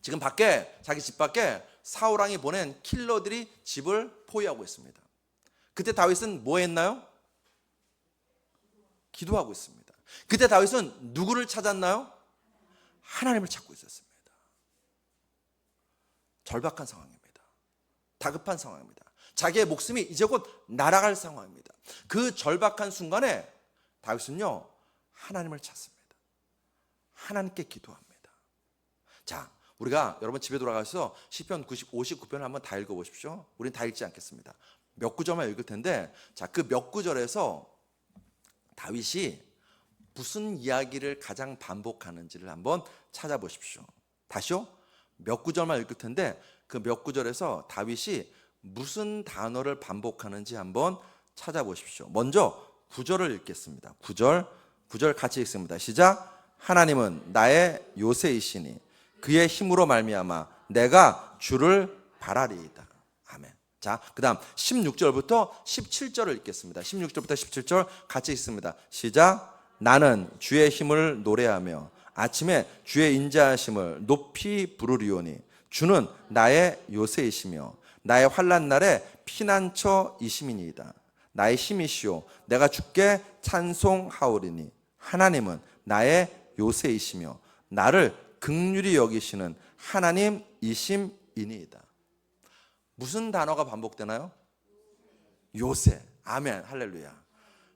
지금 밖에, 자기 집 밖에 사울왕이 보낸 킬러들이 집을 포위하고 있습니다. 그때 다윗은 뭐 했나요? 기도하고 있습니다. 그때 다윗은 누구를 찾았나요? 하나님을 찾고 있었습니다. 절박한 상황입니다. 다급한 상황입니다. 자기의 목숨이 이제 곧 날아갈 상황입니다. 그 절박한 순간에 다윗은요, 하나님을 찾습니다. 하나님께 기도합니다. 자, 우리가 여러분 집에 돌아가서 시편 59편을 한번 다 읽어보십시오. 우린 다 읽지 않겠습니다. 몇 구절만 읽을 텐데, 자, 그 몇 구절에서 다윗이 무슨 이야기를 가장 반복하는지를 한번 찾아보십시오. 다시요? 몇 구절만 읽을 텐데 그 몇 구절에서 다윗이 무슨 단어를 반복하는지 한번 찾아보십시오. 먼저 9절을 읽겠습니다. 9절 같이 읽습니다. 시작. 하나님은 나의 요새이시니 그의 힘으로 말미암아 내가 주를 바라리이다. 아멘. 자, 그 다음 16절부터 17절을 읽겠습니다. 16절부터 17절 같이 읽습니다. 시작. 나는 주의 힘을 노래하며 아침에 주의 인자하심을 높이 부르리오니 주는 나의 요새이시며 나의 환난 날에 피난처이심이니이다. 나의 힘이시오 내가 주께 찬송하오리니 하나님은 나의 요새이시며 나를 긍휼히 여기시는 하나님이심이니이다. 무슨 단어가 반복되나요? 요새. 아멘. 할렐루야.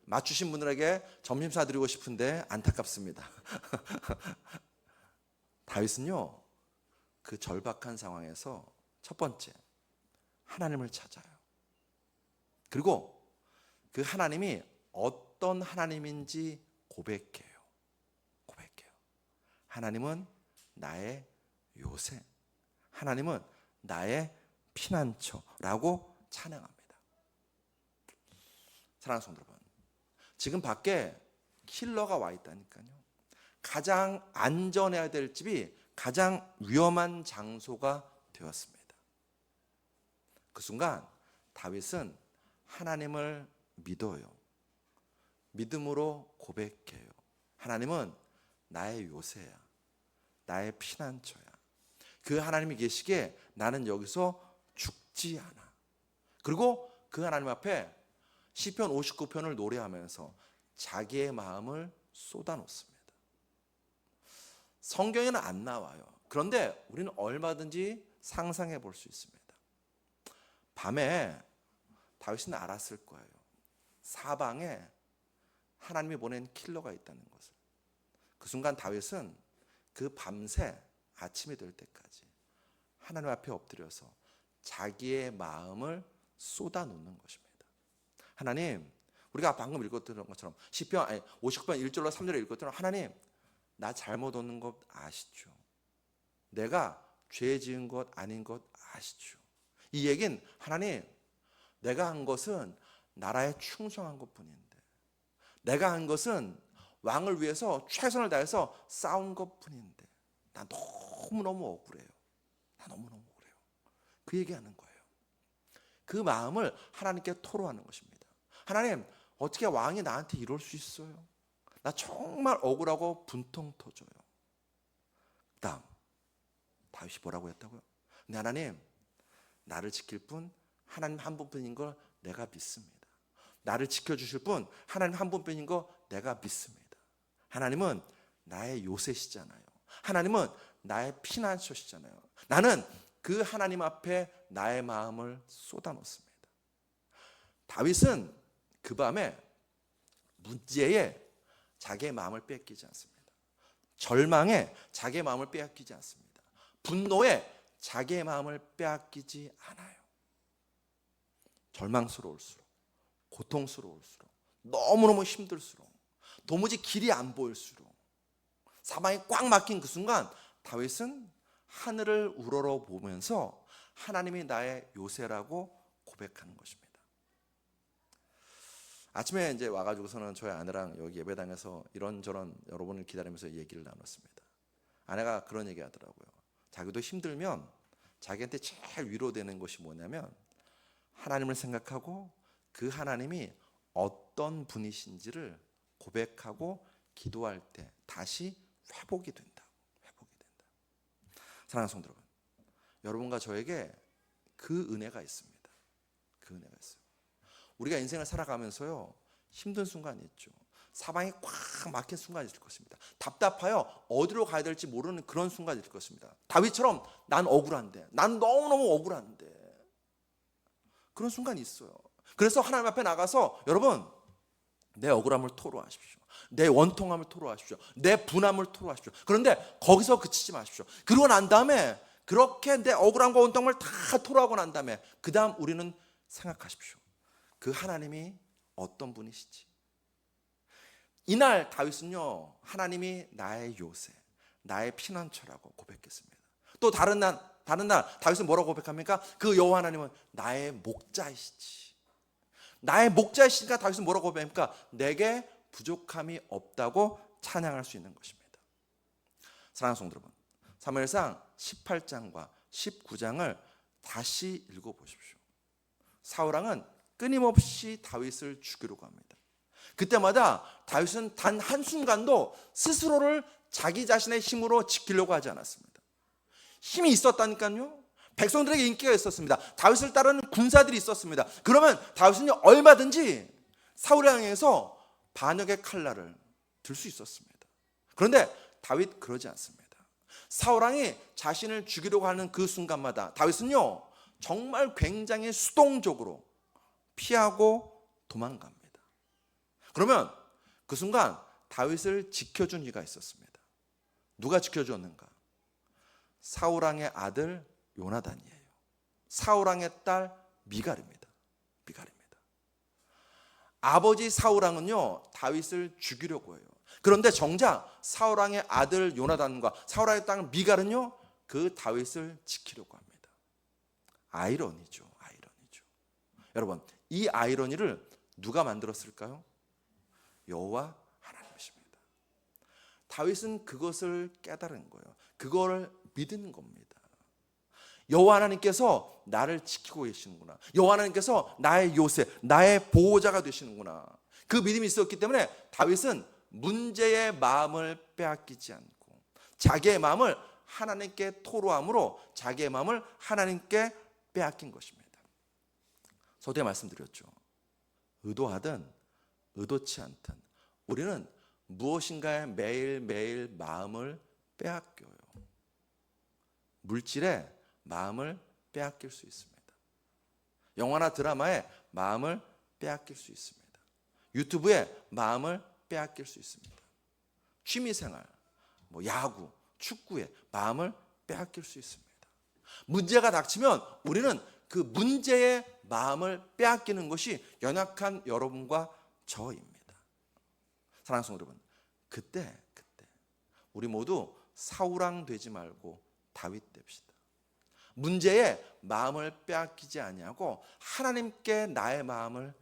맞추신 분들에게 점심 사드리고 싶은데 안타깝습니다. 다윗은요, 그 절박한 상황에서 첫 번째 하나님을 찾아요. 그리고 그 하나님이 어떤 하나님인지 고백해요. 하나님은 나의 요새, 하나님은 나의 피난처라고 찬양합니다. 사랑하는 성도 여러분, 지금 밖에 킬러가 와 있다니까요. 가장 안전해야 될 집이 가장 위험한 장소가 되었습니다. 그 순간 다윗은 하나님을 믿어요. 믿음으로 고백해요. 하나님은 나의 요새야, 나의 피난처야. 그 하나님이 계시기에 나는 여기서 죽지 않아. 그리고 그 하나님 앞에 시편 59편을 노래하면서 자기의 마음을 쏟아놓습니다. 성경에는 안 나와요. 그런데 우리는 얼마든지 상상해 볼 수 있습니다. 밤에 다윗은 알았을 거예요. 사방에 하나님이 보낸 킬러가 있다는 것을. 그 순간 다윗은 그 밤새 아침이 될 때까지 하나님 앞에 엎드려서 자기의 마음을 쏟아놓는 것입니다. 하나님, 우리가 방금 읽었던 것처럼 시편 59편 1절로 3절에 읽었던 하나님, 나 잘못 얻는 것 아시죠? 내가 죄 지은 것 아닌 것 아시죠? 이 얘기는 하나님, 내가 한 것은 나라에 충성한 것뿐인데, 내가 한 것은 왕을 위해서 최선을 다해서 싸운 것뿐인데 나 너무너무 억울해요. 나 너무너무 억울해요. 그 얘기하는 거예요. 그 마음을 하나님께 토로하는 것입니다. 하나님, 어떻게 왕이 나한테 이럴 수 있어요? 나 정말 억울하고 분통 터져요. 다음 다윗이 뭐라고 했다고요? 근데 하나님, 나를 지킬 분 하나님 한 분뿐인 걸 내가 믿습니다. 나를 지켜주실 분 하나님 한 분뿐인 거 내가 믿습니다. 하나님은 나의 요새시잖아요. 하나님은 나의 피난처시잖아요. 나는 그 하나님 앞에 나의 마음을 쏟아놓습니다. 다윗은 그 밤에 문제에 자기의 마음을 뺏기지 않습니다. 절망에 자기의 마음을 빼앗기지 않습니다. 분노에 자기의 마음을 빼앗기지 않아요. 절망스러울수록, 고통스러울수록, 너무너무 힘들수록, 도무지 길이 안 보일수록, 사방이 꽉 막힌 그 순간 다윗은 하늘을 우러러 보면서 하나님이 나의 요새라고 고백하는 것입니다. 아침에 이제 와가지고서는 저희 아내랑 여기 예배당에서 이런저런 여러분을 기다리면서 얘기를 나눴습니다. 아내가 그런 얘기 하더라고요. 자기도 힘들면 자기한테 제일 위로되는 것이 뭐냐면 하나님을 생각하고 그 하나님이 어떤 분이신지를 고백하고 기도할 때 다시 회복이 된다. 사랑하는 성도 여러분, 여러분과 저에게 그 은혜가 있습니다. 그 은혜가 있어요. 우리가 인생을 살아가면서요, 힘든 순간이 있죠. 사방이 꽉 막힌 순간이 있을 것입니다. 답답하여 어디로 가야 될지 모르는 그런 순간이 있을 것입니다. 다윗처럼 난 억울한데, 난 너무너무 억울한데, 그런 순간이 있어요. 그래서 하나님 앞에 나가서 여러분, 내 억울함을 토로하십시오. 내 원통함을 토로하십시오. 내 분함을 토로하십시오. 그런데 거기서 그치지 마십시오. 그러고 난 다음에 그렇게 내 억울함과 원통함을 다 토로하고 난 다음에 그 다음 우리는 생각하십시오. 그 하나님이 어떤 분이시지? 이날 다윗은요, 하나님이 나의 요새, 나의 피난처라고 고백했습니다. 또 다른 날 다윗은 뭐라고 고백합니까? 그 여호와 하나님은 나의 목자이시지. 나의 목자이시니까 다윗은 뭐라고 고백합니까? 내게 부족함이 없다고 찬양할 수 있는 것입니다. 사랑하는 성도 여러분, 사무엘상 18장과 19장을 다시 읽어보십시오. 사울왕은 끊임없이 다윗을 죽이려고 합니다. 그때마다 다윗은 단 한순간도 스스로를 자기 자신의 힘으로 지키려고 하지 않았습니다. 힘이 있었다니까요. 백성들에게 인기가 있었습니다. 다윗을 따르는 군사들이 있었습니다. 그러면 다윗은 얼마든지 사울을 향해서 반역의 칼날을 들 수 있었습니다. 그런데 다윗 그러지 않습니다. 사울왕이 자신을 죽이려고 하는 그 순간마다 다윗은요 정말 굉장히 수동적으로 피하고 도망갑니다. 그러면 그 순간 다윗을 지켜준 이가 있었습니다. 누가 지켜줬는가? 사울왕의 아들 요나단이에요. 사울왕의 딸 미갈입니다. 아버지 사울왕은요 다윗을 죽이려고 해요. 그런데 정작 사울왕의 아들 요나단과 사울왕의 딸 미갈은요 그 다윗을 지키려고 합니다. 아이러니죠. 여러분, 이 아이러니를 누가 만들었을까요? 여호와 하나님이십니다. 다윗은 그것을 깨달은 거예요. 그걸 믿은 겁니다. 여호와 하나님께서 나를 지키고 계시는구나. 여호와 하나님께서 나의 요새, 나의 보호자가 되시는구나. 그 믿음이 있었기 때문에 다윗은 문제의 마음을 빼앗기지 않고 자기의 마음을 하나님께 토로함으로 자기의 마음을 하나님께 빼앗긴 것입니다. 서두에 말씀드렸죠. 의도하든 의도치 않든 우리는 무엇인가에 매일매일 마음을 빼앗겨요. 물질에 마음을 빼앗길 수 있습니다. 영화나 드라마에 마음을 빼앗길 수 있습니다. 유튜브에 마음을 빼앗길 수 있습니다. 취미생활, 야구, 축구에 마음을 빼앗길 수 있습니다. 문제가 닥치면 우리는 그 문제의 마음을 빼앗기는 것이 연약한 여러분과 저입니다. 사랑하는 성도 여러분, 그때 우리 모두 사울왕 되지 말고 다윗 됩시다. 문제에 마음을 빼앗기지 아니하고 하나님께 나의 마음을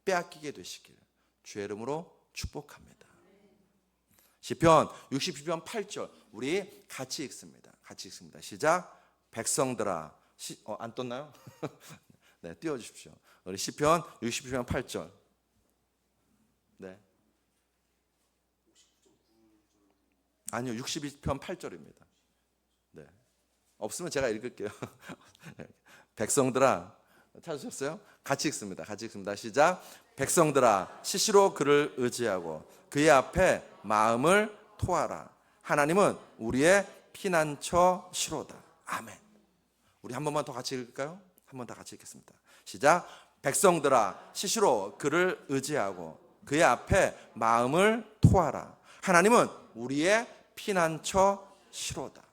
빼앗기게 되시길 주의 이름으로 축복합니다. 시편 62편 8절 우리 같이 읽습니다. 시작. 백성들아, 안 떴나요? 네, 띄워주십시오. 우리 시편 62편 8절. 네. 아니요, 62편 8절입니다. 네. 없으면 제가 읽을게요. 백성들아, 찾으셨어요? 같이 읽습니다. 시작. 백성들아, 시시로 그를 의지하고 그의 앞에 마음을 토하라. 하나님은 우리의 피난처시로다. 아멘. 우리 한 번만 더 같이 읽을까요? 한 번 더 같이 읽겠습니다. 시작. 백성들아, 시시로 그를 의지하고 그의 앞에 마음을 토하라. 하나님은 우리의 피난처시로다.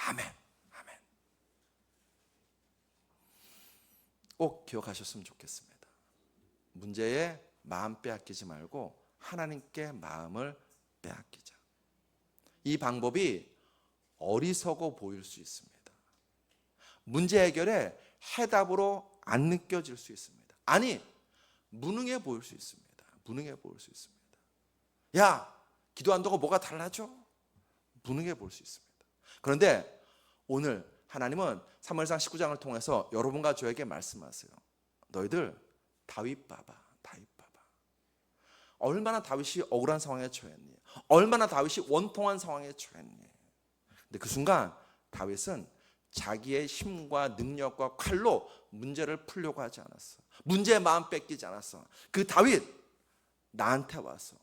아멘. 꼭 기억하셨으면 좋겠습니다. 문제에 마음 빼앗기지 말고 하나님께 마음을 빼앗기자. 이 방법이 어리석어 보일 수 있습니다. 문제 해결에 해답으로 안 느껴질 수 있습니다. 아니, 무능해 보일 수 있습니다. 야, 기도한다고 뭐가 달라져? 무능해 보일 수 있습니다. 그런데 오늘 하나님은 사무엘상 19장을 통해서 여러분과 저에게 말씀하세요. 너희들 다윗 봐봐. 얼마나 다윗이 억울한 상황에 처했니? 얼마나 다윗이 원통한 상황에 처했니? 근데 그 순간 다윗은 자기의 힘과 능력과 칼로 문제를 풀려고 하지 않았어. 문제에 마음 뺏기지 않았어. 그 다윗 나한테 와서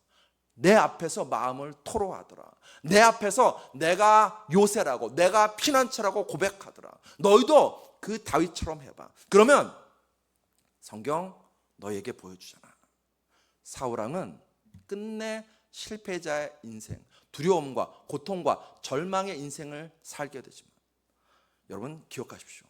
내 앞에서 마음을 토로하더라. 내 앞에서 내가 요새라고, 내가 피난처라고 고백하더라. 너희도 그 다윗처럼 해봐. 그러면 성경 너에게 보여주잖아. 사울왕은 끝내 실패자의 인생, 두려움과 고통과 절망의 인생을 살게 되지만 여러분 기억하십시오.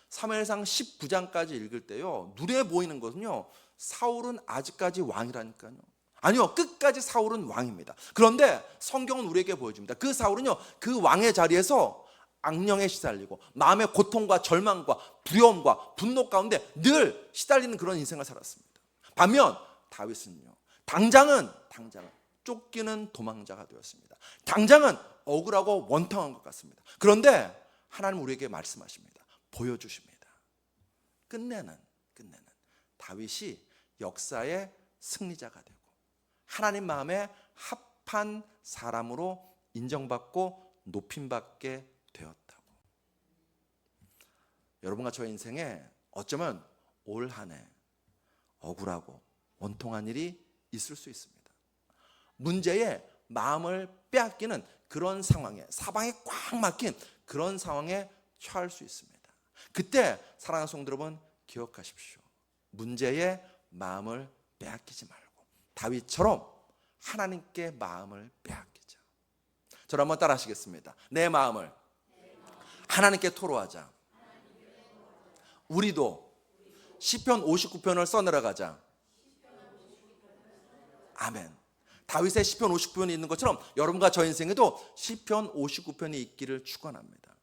사무엘상 19장까지 읽을 때요, 눈에 보이는 것은요, 사울은 아직까지 왕이라니까요. 아니요, 끝까지 사울은 왕입니다. 그런데 성경은 우리에게 보여줍니다. 그 사울은요, 그 왕의 자리에서 악령에 시달리고 마음의 고통과 절망과 두려움과 분노 가운데 늘 시달리는 그런 인생을 살았습니다. 반면 다윗은요, 당장은 쫓기는 도망자가 되었습니다. 당장은 억울하고 원통한 것 같습니다. 그런데 하나님 우리에게 말씀하십니다. 보여주십니다. 끝내는 다윗이 역사의 승리자가 되고 하나님 마음에 합한 사람으로 인정받고 높임받게 되었다고. 여러분과 저의 인생에 어쩌면 올 한 해 억울하고 원통한 일이 있을 수 있습니다. 문제에 마음을 빼앗기는 그런 상황에, 사방에 꽉 막힌 그런 상황에 처할 수 있습니다. 그때 사랑하는 성도 여러분, 기억하십시오. 문제의 마음을 빼앗기지 말고 다윗처럼 하나님께 마음을 빼앗기자. 저를 한번 따라 하시겠습니다. 내 마음을 하나님께 토로하자. 우리도 시편 59편을 써내려가자. 아멘. 다윗의 시편 59편이 있는 것처럼 여러분과 저 인생에도 시편 59편이 있기를 축원합니다.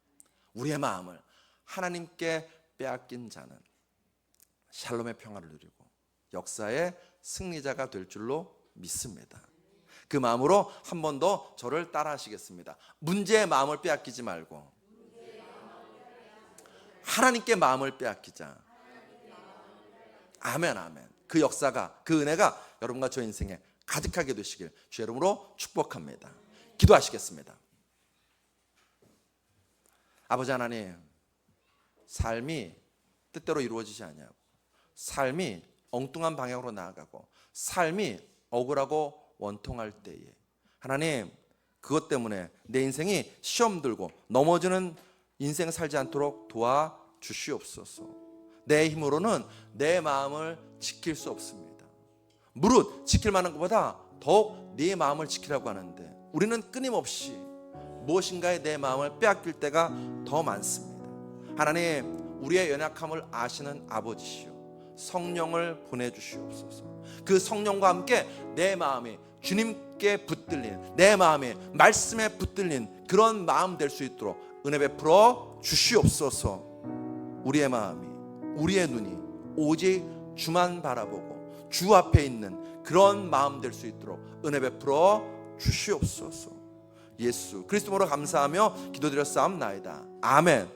우리의 마음을 하나님께 빼앗긴 자는 샬롬의 평화를 누리고 역사의 승리자가 될 줄로 믿습니다. 그 마음으로 한 번 더 저를 따라 하시겠습니다. 문제의 마음을 빼앗기지 말고 하나님께 마음을 빼앗기자. 아멘, 아멘. 그 역사가, 그 은혜가 여러분과 저 인생에 가득하게 되시길 주의 이름으로 축복합니다. 기도하시겠습니다. 아버지 하나님, 삶이 뜻대로 이루어지지 않냐고, 삶이 엉뚱한 방향으로 나아가고 삶이 억울하고 원통할 때에 하나님, 그것 때문에 내 인생이 시험 들고 넘어지는 인생 살지 않도록 도와주시옵소서. 내 힘으로는 내 마음을 지킬 수 없습니다. 무릇 지킬 만한 것보다 더욱 네 마음을 지키라고 하는데 우리는 끊임없이 무엇인가에 내 마음을 빼앗길 때가 더 많습니다. 하나님, 우리의 연약함을 아시는 아버지시여, 성령을 보내주시옵소서. 그 성령과 함께 내 마음이 주님께 붙들린, 내 마음이 말씀에 붙들린 그런 마음 될 수 있도록 은혜 베풀어 주시옵소서. 우리의 마음이, 우리의 눈이 오직 주만 바라보고 주 앞에 있는 그런 마음 될 수 있도록 은혜 베풀어 주시옵소서. 예수 그리스도로 감사하며 기도드렸사옵나이다. 아멘.